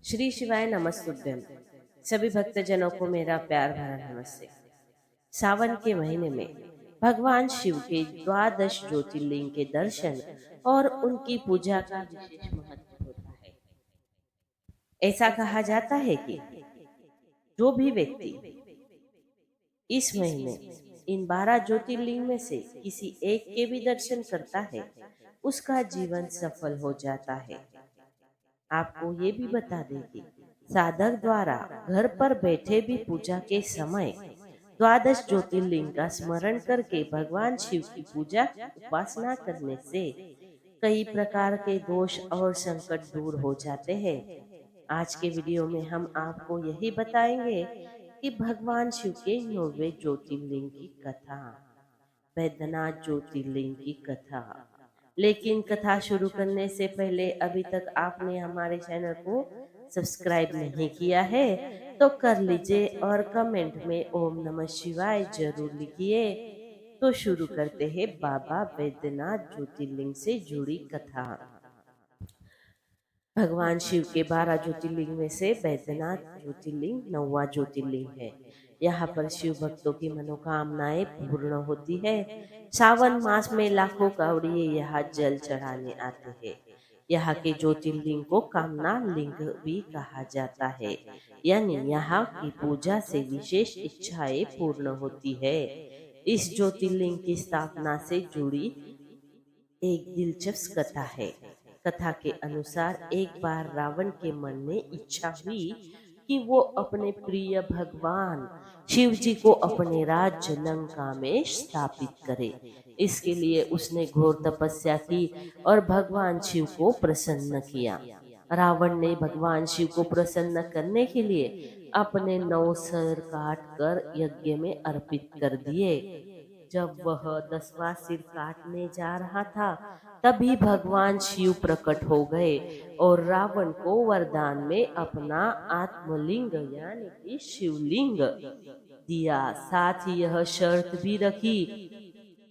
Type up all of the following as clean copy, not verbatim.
श्री शिवाय नमस्तुभ्यम। सभी भक्तजनों को मेरा प्यार भरा नमस्ते। सावन के महीने में भगवान शिव के द्वादश ज्योतिर्लिंग के दर्शन और उनकी पूजा का विशेष महत्व होता है। ऐसा कहा जाता है कि जो भी व्यक्ति इस महीने इन 12 ज्योतिर्लिंग में से किसी एक के भी दर्शन करता है, उसका जीवन सफल हो जाता है। आपको ये भी बता दें कि साधक द्वारा घर पर बैठे भी पूजा के समय द्वादश ज्योतिर्लिंग का स्मरण करके भगवान शिव की पूजा उपासना करने से कई प्रकार के दोष और संकट दूर हो जाते हैं। आज के वीडियो में हम आपको यही बताएंगे कि भगवान शिव के 9वें ज्योतिर्लिंग की कथा, वैद्यनाथ ज्योतिर्लिंग की कथा। लेकिन कथा शुरू करने से पहले अभी तक आपने हमारे चैनल को सब्सक्राइब नहीं किया है तो कर लीजिए और कमेंट में ओम नमः शिवाय जरूर लिखिए। तो शुरू करते हैं बाबा वैद्यनाथ ज्योतिर्लिंग से जुड़ी कथा। भगवान शिव के 12 ज्योतिर्लिंग में से वैद्यनाथ ज्योतिर्लिंग 9वां ज्योतिर्लिंग है। यहाँ पर शिव भक्तों की मनोकामनाएं पूर्ण होती है। सावन मास में लाखों कावड़िए यहाँ जल चढ़ाने आते हैं। यहाँ के ज्योतिर्लिंग को कामना लिंग भी कहा जाता है, यानी यहाँ की पूजा से विशेष इच्छाएं पूर्ण होती है। इस ज्योतिर्लिंग की स्थापना से जुड़ी एक दिलचस्प कथा है। कथा के अनुसार एक बार रावण के मन में इच्छा हुई कि वो अपने प्रिय भगवान शिव जी को अपने राज्य लंका में स्थापित करे। इसके लिए उसने घोर तपस्या की और भगवान शिव को प्रसन्न किया। रावण ने भगवान शिव को प्रसन्न करने के लिए अपने 9 सर काट कर यज्ञ में अर्पित कर दिए। जब वह 10वां सिर काटने जा रहा था, तभी भगवान शिव प्रकट हो गए और रावण को वरदान में अपना आत्मलिंग यानी कि शिवलिंग दिया। साथ ही यह शर्त भी रखी,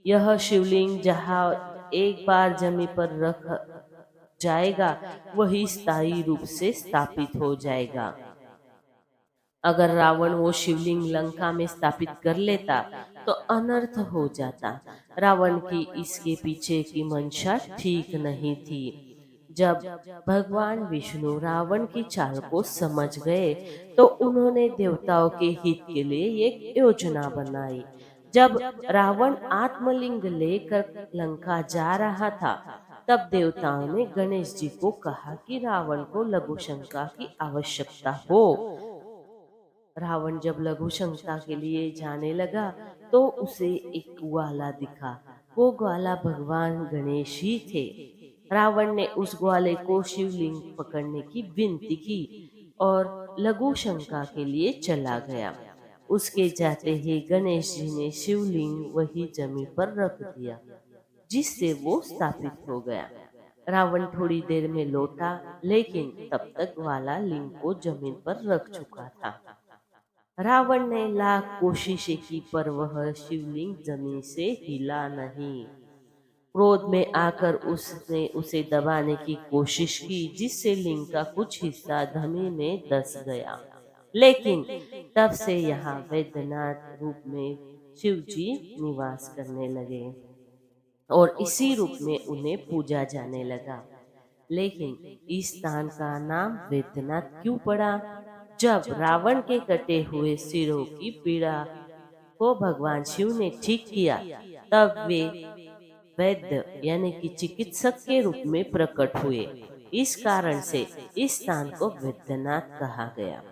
यह शिवलिंग जहाँ एक बार जमीन पर रख जाएगा वही स्थायी रूप से स्थापित हो जाएगा। अगर रावण वो शिवलिंग लंका में स्थापित कर लेता तो अनर्थ हो जाता। रावण की इसके पीछे की मंशा ठीक नहीं थी। जब भगवान विष्णु रावण की चाल को समझ गए तो उन्होंने देवताओं के हित के लिए एक योजना बनाई। जब रावण आत्मलिंग लेकर लंका जा रहा था, तब देवताओं ने गणेश जी को कहा कि रावण को लघु शंका की आवश्यकता हो। रावण जब लघु शंका के लिए जाने लगा तो उसे एक ग्वाला दिखा। वो ग्वाला भगवान गणेश ही थे। रावण ने उस ग्वाले को शिवलिंग पकड़ने की विनती की और लघु शंका के लिए चला गया। उसके जाते ही गणेश जी ने शिवलिंग वही जमीन पर रख दिया, जिससे वो स्थापित हो गया। रावण थोड़ी देर में लौटा, लेकिन तब तक ग्वाला लिंग को जमीन पर रख चुका था। रावण ने लाख कोशिशें की पर वह शिवलिंग जमीन से हिला नहीं। क्रोध में आकर उसने उसे दबाने की कोशिश की, जिससे लिंग का कुछ हिस्सा जमीन में धंस गया। लेकिन तब से यहाँ वैद्यनाथ रूप में शिव जी निवास करने लगे और इसी रूप में उन्हें पूजा जाने लगा। लेकिन इस स्थान का नाम वैद्यनाथ क्यों पड़ा? जब रावण के कटे हुए सिरों की पीड़ा को भगवान शिव ने ठीक किया, तब वे वैद्य यानी कि चिकित्सक के रूप में प्रकट हुए। इस कारण से इस स्थान को वैद्यनाथ कहा गया।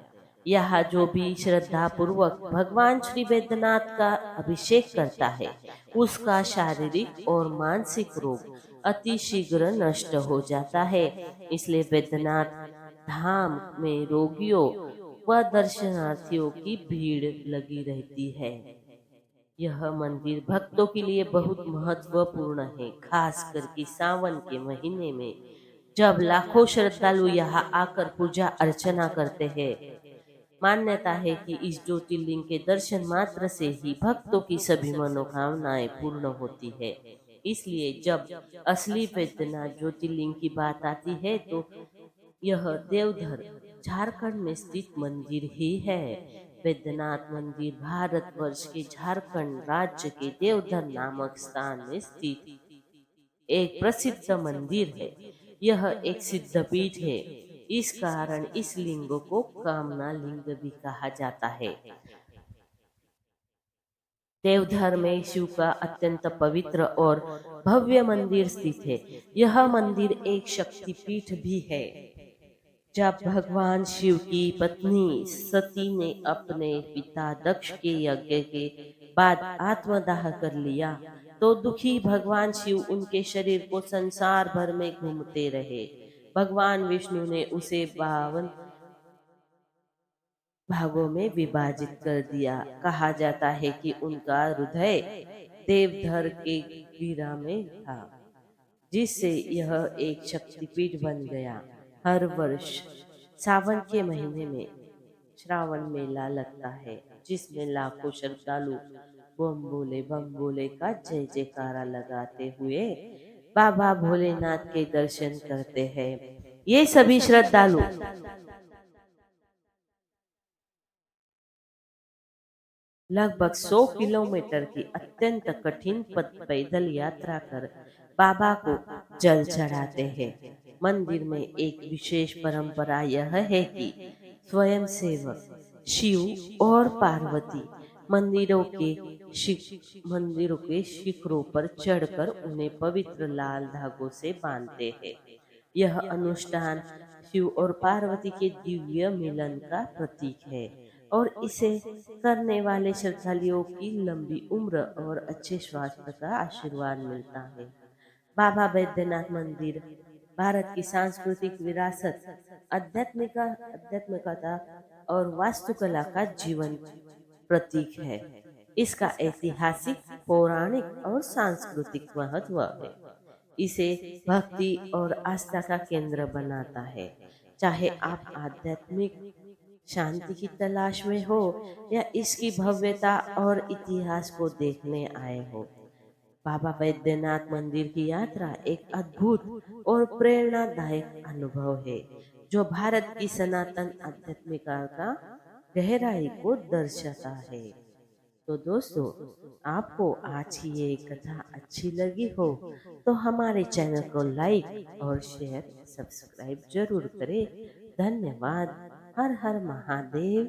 यहाँ जो भी श्रद्धा पूर्वक भगवान श्री वैद्यनाथ का अभिषेक करता है, उसका शारीरिक और मानसिक रोग अति शीघ्र नष्ट हो जाता है। इसलिए वैद्यनाथ धाम में रोगियों व दर्शनार्थियों की भीड़ लगी रहती है। यह मंदिर भक्तों के लिए बहुत महत्वपूर्ण है, खास करके सावन के महीने में, जब लाखों श्रद्धालु यहाँ आकर पूजा अर्चना करते हैं। मान्यता है कि इस ज्योतिर्लिंग के दर्शन मात्र से ही भक्तों की सभी मनोकामनाएं पूर्ण होती है। इसलिए जब असली वैद्यनाथ ज्योतिर्लिंग की बात आती है तो यह देवधर झारखंड में स्थित मंदिर ही है। वैद्यनाथ मंदिर भारतवर्ष के झारखंड राज्य के देवधर नामक स्थान में स्थित एक प्रसिद्ध मंदिर है। यह एक सिद्धपीठ है। इस कारण इस लिंग को कामना लिंग भी कहा जाता है। देवधर में शिव का अत्यंत पवित्र और भव्य मंदिर स्थित है। यह मंदिर एक शक्तिपीठ भी है। जब भगवान शिव की पत्नी सती ने अपने पिता दक्ष के यज्ञ के बाद आत्मदाह कर लिया, तो दुखी भगवान शिव उनके शरीर को संसार भर में घूमते रहे। भगवान विष्णु ने उसे 52 भागों में विभाजित कर दिया। कहा जाता है कि उनका हृदय देवधर के गिरा में था, जिससे यह एक शक्तिपीठ बन गया। हर वर्ष सावन के महीने में श्रावण मेला लगता है, जिसमें लाखों श्रद्धालु बम भोले का जय जयकारा लगाते हुए बाबा भोलेनाथ के दर्शन करते हैं। ये सभी श्रद्धालु लगभग 100 किलोमीटर की अत्यंत कठिन पैदल यात्रा कर बाबा को जल चढ़ाते हैं। मंदिर में एक विशेष परंपरा यह है कि स्वयं सेवक शिव और पार्वती मंदिरों के शिखरों पर चढ़कर उन्हें पवित्र लाल धागों से बांधते हैं। यह अनुष्ठान शिव और पार्वती के दिव्य मिलन का प्रतीक है और इसे करने वाले श्रद्धालुओं की लंबी उम्र और अच्छे स्वास्थ्य का आशीर्वाद मिलता है। बाबा बैद्यनाथ मंदिर भारत की सांस्कृतिक विरासत, आध्यात्मिकता और वास्तुकला का जीवन प्रतीक है। इसका ऐतिहासिक, पौराणिक और सांस्कृतिक महत्व है। इसे भक्ति और आस्था का केंद्र बनाता है। चाहे आप आध्यात्मिक शांति की तलाश में हो या इसकी भव्यता और इतिहास को देखने आए हो, बाबा बैद्यनाथ मंदिर की यात्रा एक अद्भुत और प्रेरणादायक अनुभव है, जो भारत की सनातन आध्यात्मिकता का गहराई को दर्शाता है। तो दोस्तों, आपको आज की ये कथा अच्छी लगी हो तो हमारे चैनल को लाइक और शेयर सब्सक्राइब जरूर करें। धन्यवाद। हर हर महादेव।